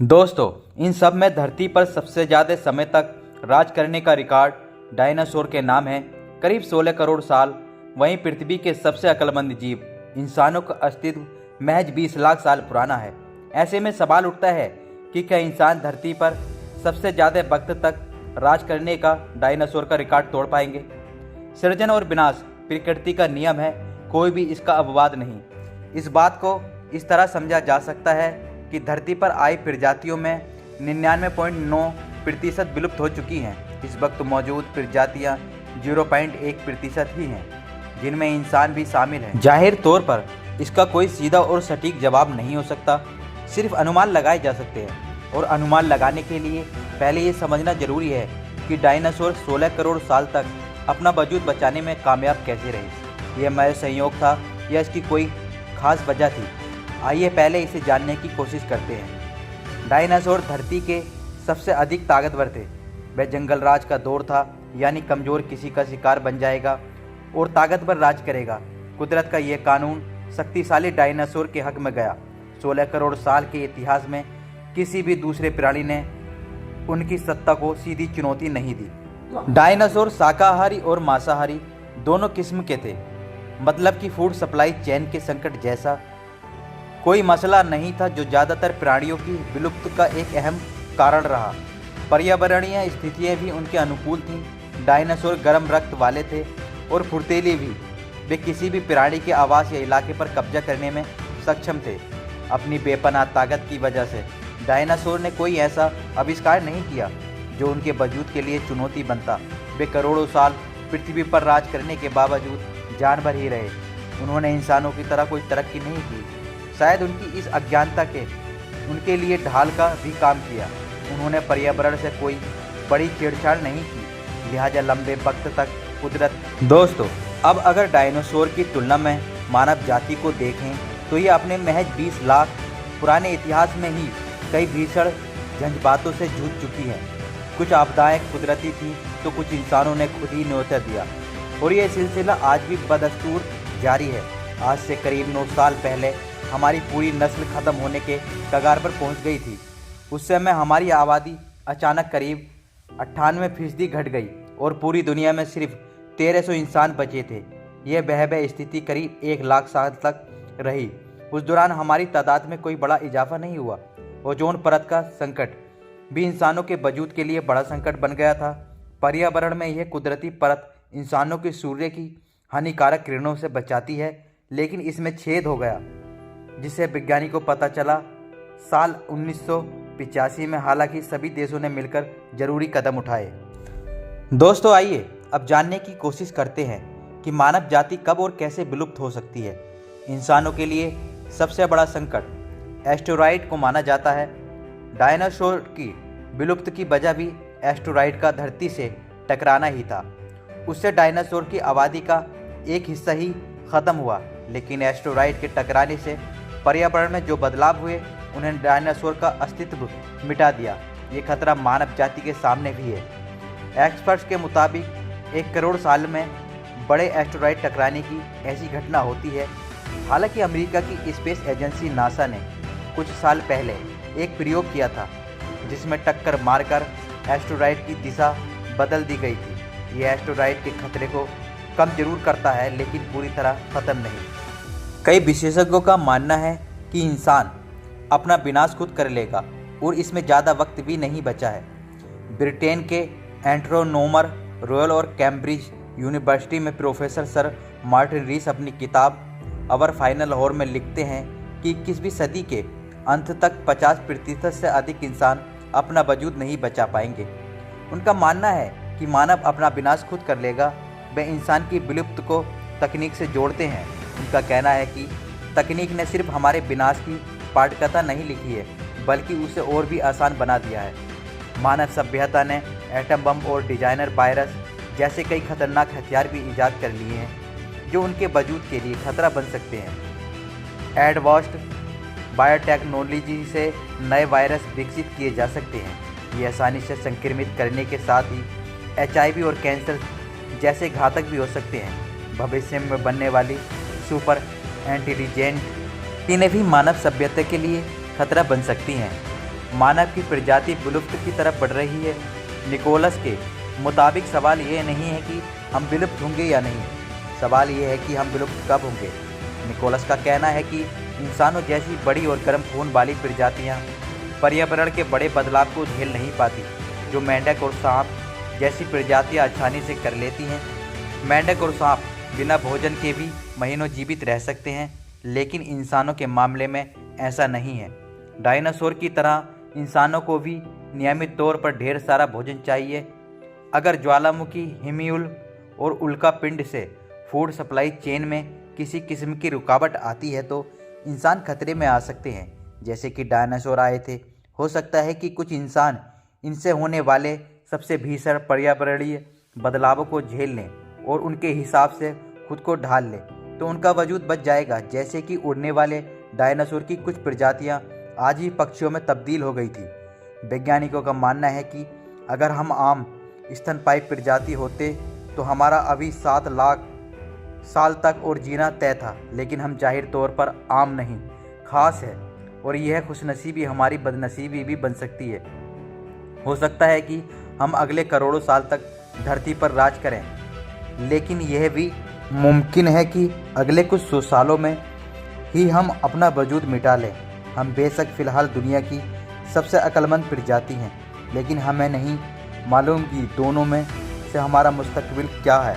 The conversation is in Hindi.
दोस्तों, इन सब में धरती पर सबसे ज़्यादा समय तक राज करने का रिकॉर्ड डायनासोर के नाम है, करीब 16 करोड़ साल। वहीं पृथ्वी के सबसे अक्लमंद जीव इंसानों का अस्तित्व महज 20 लाख साल पुराना है। ऐसे में सवाल उठता है कि क्या इंसान धरती पर सबसे ज़्यादा वक्त तक राज करने का डायनासोर का रिकॉर्ड तोड़ पाएंगे। सृजन और विनाश प्रकृति का नियम है, कोई भी इसका अपवाद नहीं। इस बात को इस तरह समझा जा सकता है कि धरती पर आई प्रजातियों में 99.9% विलुप्त हो चुकी हैं। इस वक्त मौजूद प्रजातियां 0.1% ही हैं, जिनमें इंसान भी शामिल है। जाहिर तौर पर इसका कोई सीधा और सटीक जवाब नहीं हो सकता, सिर्फ अनुमान लगाए जा सकते हैं। और अनुमान लगाने के लिए पहले ये समझना जरूरी है कि डायनासोर 16 करोड़ साल तक अपना वजूद बचाने में कामयाब कैसे रहे। यह महज संयोग था या इसकी कोई खास वजह थी? आइए पहले इसे जानने की कोशिश करते हैं। डायनासोर धरती के सबसे अधिक ताकतवर थे। वह जंगल राज का दौर था, यानी कमज़ोर किसी का शिकार बन जाएगा और ताकतवर राज करेगा। कुदरत का यह कानून शक्तिशाली डायनासोर के हक में गया। 16 करोड़ साल के इतिहास में किसी भी दूसरे प्राणी ने उनकी सत्ता को सीधी चुनौती नहीं दी। डायनासोर शाकाहारी और मांसाहारी दोनों किस्म के थे, मतलब कि फूड सप्लाई चेन के संकट जैसा कोई मसला नहीं था, जो ज़्यादातर प्राणियों की विलुप्त का एक अहम कारण रहा। पर्यावरणीय स्थितियाँ भी उनके अनुकूल थीं। डायनासोर गर्म रक्त वाले थे और फुर्तीले भी। वे किसी भी प्राणी के आवास या इलाके पर कब्जा करने में सक्षम थे। अपनी बेपनाह ताकत की वजह से डायनासोर ने कोई ऐसा आविष्कार नहीं किया जो उनके वजूद के लिए चुनौती बनता। वे करोड़ों साल पृथ्वी पर राज करने के बावजूद जानवर ही रहे। उन्होंने इंसानों की तरह कोई तरक्की नहीं की। शायद उनकी इस अज्ञानता के उनके लिए ढाल का भी काम किया। उन्होंने पर्यावरण से कोई बड़ी छेड़छाड़ नहीं की, लिहाजा लंबे वक्त तक कुदरत। दोस्तों, अब अगर डायनासोर की तुलना में मानव जाति को देखें तो ये अपने महज 20 लाख पुराने इतिहास में ही कई भीषण झंझावातों से जूझ चुकी हैं। कुछ आपदाएं कुदरती थीं तो कुछ इंसानों ने खुद ही न्योता दिया, और ये सिलसिला आज भी बदस्तूर जारी है। आज से करीब 9 साल पहले हमारी पूरी नस्ल खत्म होने के कगार पर पहुंच गई थी। उस समय हमारी आबादी अचानक करीब 98% घट गई और पूरी दुनिया में सिर्फ 1300 इंसान बचे थे। यह भयावह स्थिति करीब 1 लाख साल तक रही। उस दौरान हमारी तादाद में कोई बड़ा इजाफा नहीं हुआ। ओजोन परत का संकट भी इंसानों के वजूद के लिए बड़ा संकट बन गया था। पर्यावरण में यह कुदरती परत इंसानों की सूर्य की हानिकारक किरणों से बचाती है, लेकिन इसमें छेद हो गया, जिसे वैज्ञानिकों को पता चला साल 1985 में। हालांकि सभी देशों ने मिलकर जरूरी कदम उठाए। दोस्तों, आइए अब जानने की कोशिश करते हैं कि मानव जाति कब और कैसे विलुप्त हो सकती है। इंसानों के लिए सबसे बड़ा संकट एस्टेरॉयड को माना जाता है। डायनासोर की विलुप्त की वजह भी एस्टेरॉयड का धरती से टकराना ही था। उससे डायनासोर की आबादी का एक हिस्सा ही खत्म हुआ, लेकिन एस्टेरॉयड के टकराने से पर्यावरण में जो बदलाव हुए उन्होंने डायनासोर का अस्तित्व मिटा दिया। ये खतरा मानव जाति के सामने भी है। एक्सपर्ट्स के मुताबिक 1 करोड़ साल में बड़े एस्टेरॉयड टकराने की ऐसी घटना होती है। हालांकि अमेरिका की स्पेस एजेंसी नासा ने कुछ साल पहले एक प्रयोग किया था, जिसमें टक्कर मारकर एस्टेरॉयड की दिशा बदल दी गई थी। ये एस्टेरॉयड के खतरे को कम जरूर करता है, लेकिन पूरी तरह ख़त्म नहीं। कई विशेषज्ञों का मानना है कि इंसान अपना विनाश खुद कर लेगा और इसमें ज़्यादा वक्त भी नहीं बचा है। ब्रिटेन के एस्ट्रोनॉमर रॉयल और कैम्ब्रिज यूनिवर्सिटी में प्रोफेसर सर मार्टिन रीस अपनी किताब अवर फाइनल हॉर में लिखते हैं कि 21वीं सदी के अंत तक 50% से अधिक इंसान अपना वजूद नहीं बचा पाएंगे। उनका मानना है कि मानव अपना विनाश खुद कर लेगा। वे इंसान की विलुप्त को तकनीक से जोड़ते हैं। उनका कहना है कि तकनीक ने सिर्फ हमारे विनाश की पटकथा नहीं लिखी है, बल्कि उसे और भी आसान बना दिया है। मानव सभ्यता ने एटम बम और डिजाइनर वायरस जैसे कई खतरनाक हथियार भी ईजाद कर लिए हैं, जो उनके वजूद के लिए खतरा बन सकते हैं। एडवांस्ड बायोटेक्नोलॉजी से नए वायरस विकसित किए जा सकते हैं। ये आसानी से संक्रमित करने के साथ ही HIV और कैंसर जैसे घातक भी हो सकते हैं। भविष्य में बनने वाली सुपर इंटेलिजेंट टीनें भी मानव सभ्यता के लिए खतरा बन सकती हैं। मानव की प्रजाति विलुप्त की तरफ बढ़ रही है। निकोलस के मुताबिक सवाल ये नहीं है कि हम विलुप्त होंगे या नहीं, सवाल ये है कि हम विलुप्त कब होंगे। निकोलस का कहना है कि इंसानों जैसी बड़ी और गर्म खून वाली प्रजातियाँ पर्यावरण के बड़े बदलाव को झेल नहीं पाती, जो मेंढक और सांप जैसी प्रजातियाँ आसानी से कर लेती हैं। मेंढक और सांप बिना भोजन के भी महीनों जीवित रह सकते हैं, लेकिन इंसानों के मामले में ऐसा नहीं है। डायनासोर की तरह इंसानों को भी नियमित तौर पर ढेर सारा भोजन चाहिए। अगर ज्वालामुखी, हिमयूल और उल्का पिंड से फूड सप्लाई चेन में किसी किस्म की रुकावट आती है तो इंसान खतरे में आ सकते हैं, जैसे कि डायनासोर आए थे। हो सकता है कि कुछ इंसान इनसे होने वाले सबसे भीषण पर्यावरणीय बदलावों को झेल लें और उनके हिसाब से खुद को ढाल लें, तो उनका वजूद बच जाएगा। जैसे कि उड़ने वाले डायनासोर की कुछ प्रजातियां आज ही पक्षियों में तब्दील हो गई थी। वैज्ञानिकों का मानना है कि अगर हम आम स्तनपायी प्रजाति होते तो हमारा अभी 7 लाख साल तक और जीना तय था, लेकिन हम जाहिर तौर पर आम नहीं, खास है, और यह खुशनसीबी हमारी बदनसीबी भी बन सकती है। हो सकता है कि हम अगले करोड़ों साल तक धरती पर राज करें, लेकिन यह भी मुमकिन है कि अगले कुछ 100 सालों में ही हम अपना वजूद मिटा लें। हम बेशक फ़िलहाल दुनिया की सबसे अक्लमंद प्रजाति हैं, लेकिन हमें नहीं मालूम कि दोनों में से हमारा मुस्तकबिल क्या है।